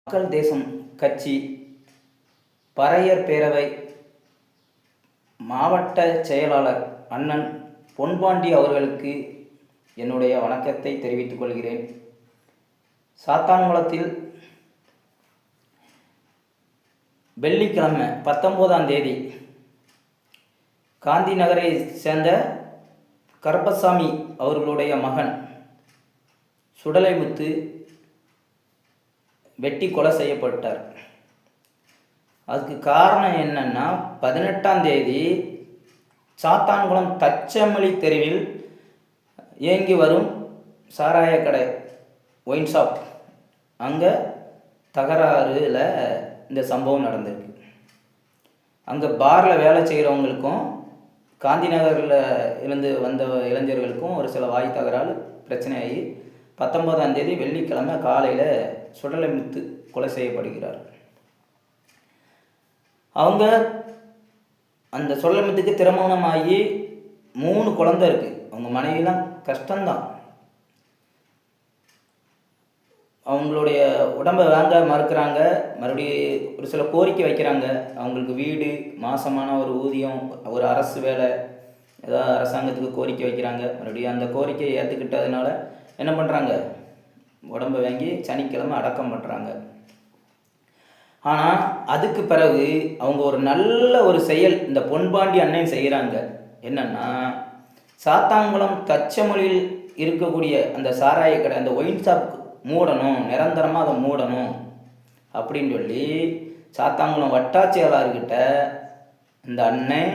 மக்கள் தேசம் கட்சி பறையர் பேரவை மாவட்ட செயலாளர் அண்ணன் பொன்பாண்டி அவர்களுக்கு என்னுடைய வணக்கத்தை தெரிவித்துக் கொள்கிறேன். சாத்தான்குளத்தில் வெள்ளிக்கிழமை 19ஆம் தேதி காந்தி நகரை சேர்ந்த கருப்பசாமி அவர்களுடைய மகன் சுடலைமுத்து வெட்டி கொலை செய்யப்பட்டார். அதுக்கு காரணம் என்னன்னா, 18ஆம் தேதி சாத்தான்குளம் தச்சமல்லி தெருவில் இயங்கி வரும் சாராய கடை ஒயின் ஷாப் அங்கே தகராறுல இந்த சம்பவம் நடந்திருக்கு. அங்கே பாரில் வேலை செய்கிறவங்களுக்கும் காந்தி நகரில் இருந்து வந்த இளைஞர்களுக்கும் ஒரு சில வாய் தகராறு பிரச்சனையாகி 19ஆம் தேதி வெள்ளிக்கிழமை காலையில் சுடலைமுத்து கொலை செய்யப்படுகிறார். அவங்க அந்த சுடலைமுத்துக்கு திருமணமாகி 3 குழந்தை இருக்குது. அவங்க மனைவிலாம் கஷ்டம்தான். அவங்களுடைய உடம்பை வாங்க மறுக்கிறாங்க. மறுபடியும் ஒரு சில கோரிக்கை வைக்கிறாங்க. அவங்களுக்கு வீடு, மாசமான ஒரு ஊதியம், ஒரு அரசு வேலை, ஏதாவது அரசாங்கத்துக்கு கோரிக்கை வைக்கிறாங்க. மறுபடியும் அந்த கோரிக்கையை ஏற்றுக்கிட்டதுனால என்ன பண்ணுறாங்க, உடம்பை வாங்கி சனிக்கிழமை அடக்கம் பண்ணுறாங்க. ஆனால் அதுக்கு பிறகு அவங்க ஒரு நல்ல ஒரு செயல் இந்த பொன்பாண்டி அண்ணன் செய்கிறாங்க. என்னென்னா, சாத்தான்குளம் தச்சமொழியில் இருக்கக்கூடிய அந்த சாராய கடை, அந்த ஒயின் ஷாப் மூடணும், நிரந்தரமாக அதை மூடணும் அப்படின்னு சொல்லி சாத்தான்குளம் வட்டாட்சியாளர்கிட்ட இந்த அண்ணன்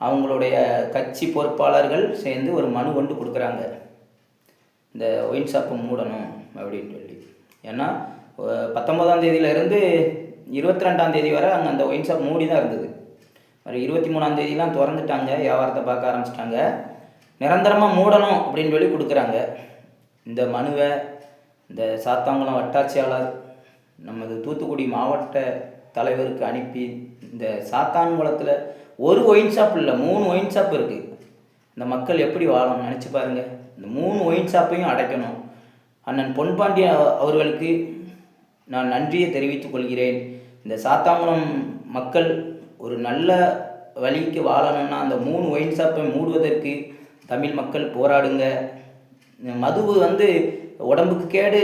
அவங்களுடைய கட்சி பொறுப்பாளர்கள் சேர்ந்து ஒரு மனு கொண்டு கொடுக்குறாங்க. இந்த ஒயின் ஷாப்பை மூடணும் அப்படின்னு சொல்லி. ஏன்னா 19ஆம் தேதியிலேருந்து 22ஆம் தேதி வரை அங்கே அந்த ஒயின் ஷாப் மூடி தான் இருந்தது. ஒரு 23ஆம் தேதியெலாம் திறந்துட்டாங்க, வியாபாரத்தை பார்க்க ஆரம்பிச்சிட்டாங்க. நிரந்தரமாக மூடணும் அப்படின்னு சொல்லி கொடுக்குறாங்க. இந்த மனுவை இந்த சாத்தான்குளம் வட்டாட்சியாளர் நமது தூத்துக்குடி மாவட்ட தலைவருக்கு அனுப்பி, இந்த சாத்தான்குளத்தில் ஒரு ஒயின் ஷாப் இல்லை, 3 ஒயின் ஷாப் இருக்குது. இந்த மக்கள் எப்படி வாழணும் நினச்சி பாருங்கள். இந்த 3 ஒயின் ஷாப்பையும் அடைக்கணும். அண்ணன் பொன்பாண்டி அவர்களுக்கு நான் நன்றியை தெரிவித்துக் கொள்கிறேன். இந்த சாத்தான்குளம் மக்கள் ஒரு நல்ல வழிக்கு வாழணும்னா அந்த 3 ஒயின் ஷாப்பை மூடுவதற்கு தமிழ் மக்கள் போராடுங்க. மது உடம்புக்கு கேடு.